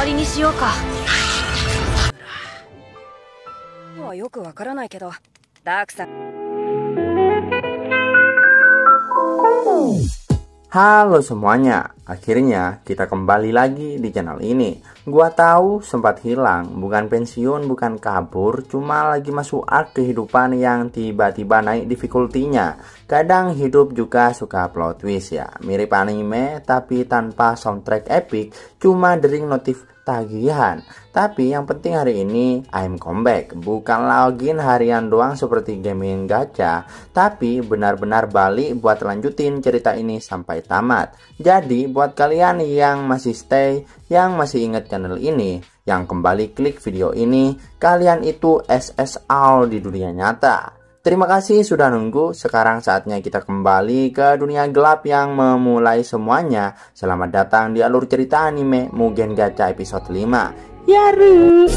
りにしようか。はよくわからないけど、ダークさん。Halo semuanya, akhirnya kita kembali lagi di channel ini. Gua tahu sempat hilang, bukan pensiun, bukan kabur, cuma lagi masuk arc kehidupan yang tiba-tiba naik difficulty-nya. Kadang hidup juga suka plot twist ya, mirip anime tapi tanpa soundtrack epic, cuma dering notif tagihan. Tapi yang penting hari ini I'm comeback, bukan login harian doang seperti gaming gacha, tapi benar-benar balik buat lanjutin cerita ini sampai tamat. Jadi buat kalian yang masih stay, yang masih ingat channel ini, yang kembali klik video ini, kalian itu SSR di dunia nyata. Terima kasih sudah nunggu. Sekarang saatnya kita kembali ke dunia gelap yang memulai semuanya. Selamat datang di alur cerita anime Mugen Gacha episode 5. Yaru.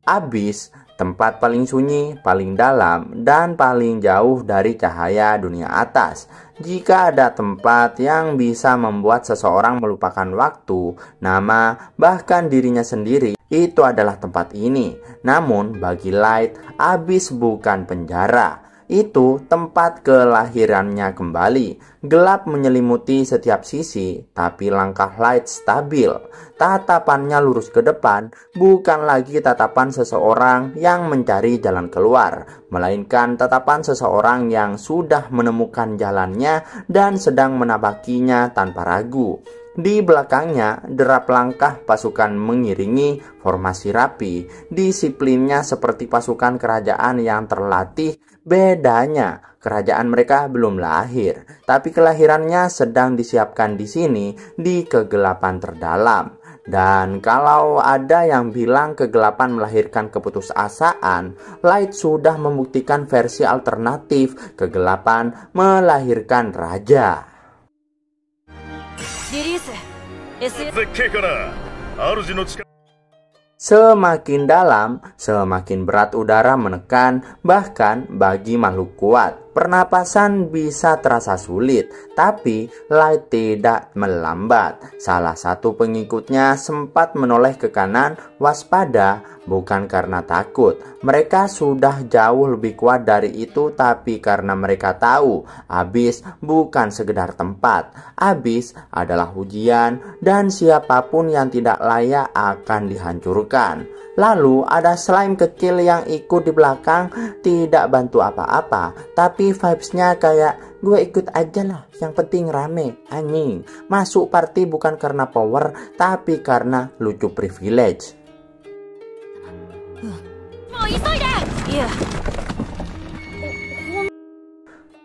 Abyss, tempat paling sunyi, paling dalam, dan paling jauh dari cahaya dunia atas. Jika ada tempat yang bisa membuat seseorang melupakan waktu, nama, bahkan dirinya sendiri, itu adalah tempat ini. Namun, bagi Light, Abyss bukan penjara. Itu tempat kelahirannya kembali. Gelap menyelimuti setiap sisi, tapi langkah Light stabil. Tatapannya lurus ke depan, bukan lagi tatapan seseorang yang mencari jalan keluar, melainkan tatapan seseorang yang sudah menemukan jalannya dan sedang menapakinya tanpa ragu. Di belakangnya, derap langkah pasukan mengiringi formasi rapi. Disiplinnya seperti pasukan kerajaan yang terlatih. Bedanya, kerajaan mereka belum lahir, tapi kelahirannya sedang disiapkan di sini, di kegelapan terdalam. Dan kalau ada yang bilang kegelapan melahirkan keputusasaan, Light sudah membuktikan versi alternatif, kegelapan melahirkan raja. Semakin dalam, semakin berat udara menekan, bahkan bagi makhluk kuat. Pernapasan bisa terasa sulit, tapi Light tidak melambat. Salah satu pengikutnya sempat menoleh ke kanan, waspada, bukan karena takut. Mereka sudah jauh lebih kuat dari itu, tapi karena mereka tahu Abyss bukan sekedar tempat. Abyss adalah ujian, dan siapapun yang tidak layak akan dihancurkan. Lalu ada slime kecil yang ikut di belakang, tidak bantu apa-apa, tapi vibesnya kayak gue ikut aja lah, yang penting rame. Anjing, masuk party bukan karena power, tapi karena lucu privilege.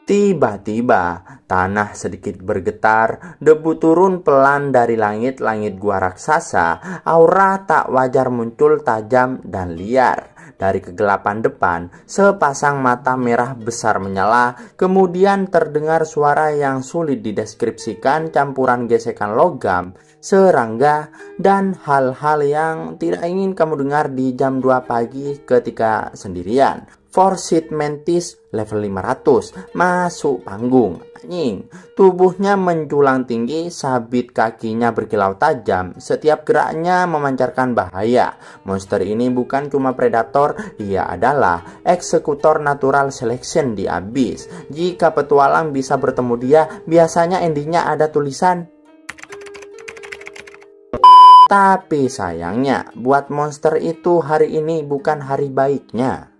Tiba-tiba tanah sedikit bergetar, debu turun pelan dari langit-langit gua raksasa, aura tak wajar muncul tajam dan liar. Dari kegelapan depan, sepasang mata merah besar menyala, kemudian terdengar suara yang sulit dideskripsikan, campuran gesekan logam, serangga, dan hal-hal yang tidak ingin kamu dengar di jam 2 pagi ketika sendirian. Forsyth Mantis level 500 masuk panggung. Anjing, tubuhnya menjulang tinggi, sabit kakinya berkilau tajam, setiap geraknya memancarkan bahaya. Monster ini bukan cuma predator, ia adalah eksekutor natural selection di Abyss. Jika petualang bisa bertemu dia, biasanya endingnya ada tulisan. Tapi sayangnya, buat monster itu hari ini bukan hari baiknya.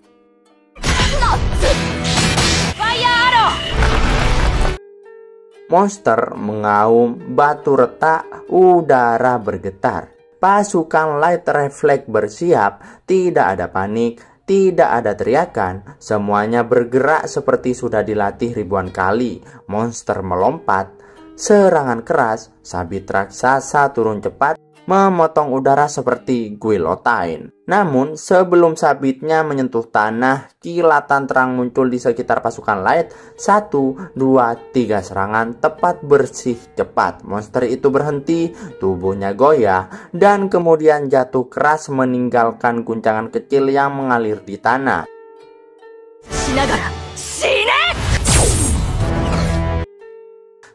Monster mengaum, batu retak, udara bergetar. Pasukan Light Reflect bersiap, tidak ada panik, tidak ada teriakan, semuanya bergerak seperti sudah dilatih ribuan kali. Monster melompat, serangan keras, sabit raksasa turun cepat, memotong udara seperti guillotine. Namun sebelum sabitnya menyentuh tanah, kilatan terang muncul di sekitar pasukan Light. 1, 2, 3 serangan tepat, bersih, cepat. Monster itu berhenti, tubuhnya goyah, dan kemudian jatuh keras meninggalkan guncangan kecil yang mengalir di tanah.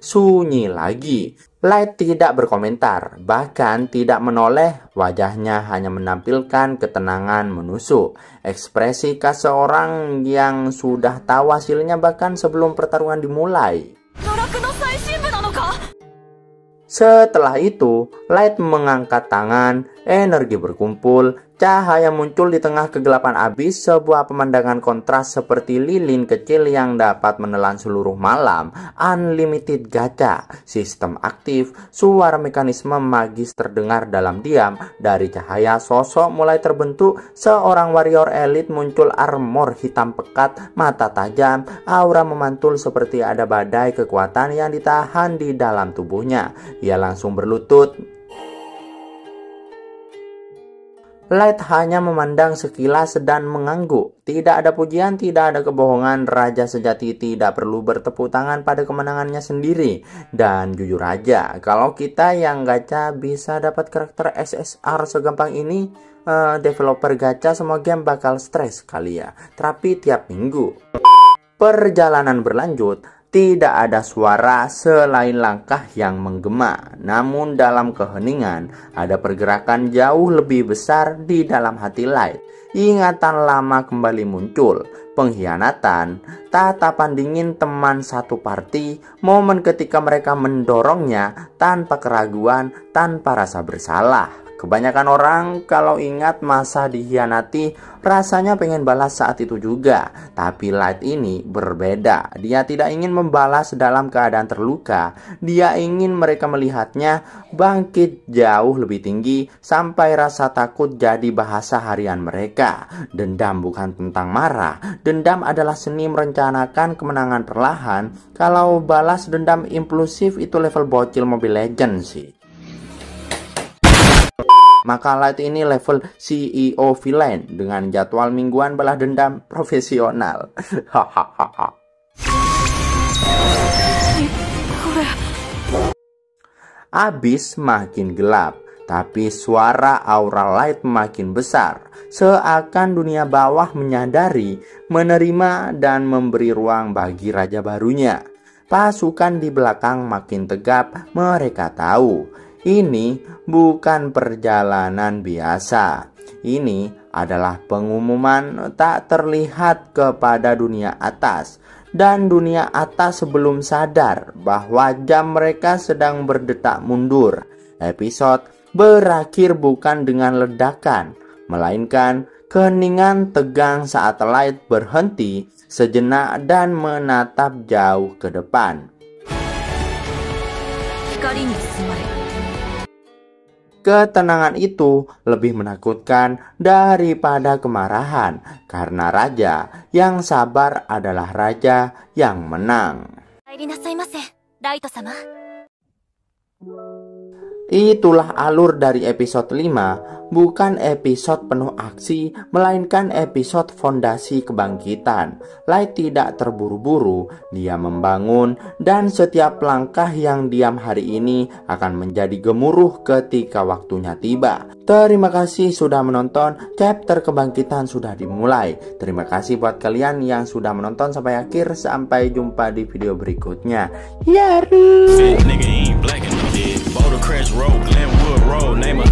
sunyi lagi. Light tidak berkomentar, bahkan tidak menoleh, wajahnya hanya menampilkan ketenangan menusuk. Ekspresi khas seorang yang sudah tahu hasilnya bahkan sebelum pertarungan dimulai. Setelah itu, Light mengangkat tangan, energi berkumpul, cahaya muncul di tengah kegelapan abis, sebuah pemandangan kontras seperti lilin kecil yang dapat menelan seluruh malam. Unlimited gacha, sistem aktif, suara mekanisme magis terdengar dalam diam. Dari cahaya sosok mulai terbentuk, seorang warrior elit muncul, armor hitam pekat, mata tajam, aura memantul seperti ada badai kekuatan yang ditahan di dalam tubuhnya. Ia langsung berlutut. Light hanya memandang sekilas dan mengangguk. Tidak ada pujian, tidak ada kebohongan. Raja sejati tidak perlu bertepuk tangan pada kemenangannya sendiri. Dan jujur aja, kalau kita yang gacha bisa dapat karakter SSR segampang ini, developer gacha semua game bakal stres kali ya. Tapi tiap minggu. Perjalanan berlanjut. Tidak ada suara selain langkah yang menggema. Namun dalam keheningan ada pergerakan jauh lebih besar di dalam hati Light. Ingatan lama kembali muncul. Pengkhianatan, tatapan dingin teman satu party, momen ketika mereka mendorongnya tanpa keraguan, tanpa rasa bersalah. Kebanyakan orang kalau ingat masa dikhianati rasanya pengen balas saat itu juga. Tapi Light ini berbeda. Dia tidak ingin membalas dalam keadaan terluka. Dia ingin mereka melihatnya bangkit jauh lebih tinggi sampai rasa takut jadi bahasa harian mereka. Dendam bukan tentang marah. Dendam adalah seni merencanakan kemenangan perlahan. Kalau balas dendam impulsif itu level bocil Mobile Legends sih. Maka Light ini level CEO villain dengan jadwal mingguan balas dendam profesional. Hahaha. Abis makin gelap, tapi suara aura Light makin besar. Seakan dunia bawah menyadari, menerima dan memberi ruang bagi raja barunya. Pasukan di belakang makin tegap, mereka tahu. Ini bukan perjalanan biasa. Ini adalah pengumuman tak terlihat kepada dunia atas. Dan dunia atas sebelum sadar bahwa jam mereka sedang berdetak mundur. Episode berakhir bukan dengan ledakan, melainkan keheningan tegang saat Light berhenti sejenak dan menatap jauh ke depan. Ketenangan itu lebih menakutkan daripada kemarahan, karena raja yang sabar adalah raja yang menang. Itulah alur dari episode 5, bukan episode penuh aksi, melainkan episode fondasi kebangkitan. Light tidak terburu-buru, dia membangun, dan setiap langkah yang diam hari ini akan menjadi gemuruh ketika waktunya tiba. Terima kasih sudah menonton, chapter kebangkitan sudah dimulai. Terima kasih buat kalian yang sudah menonton sampai akhir, sampai jumpa di video berikutnya. Yaru! Crash Road, Glenwood Road, name a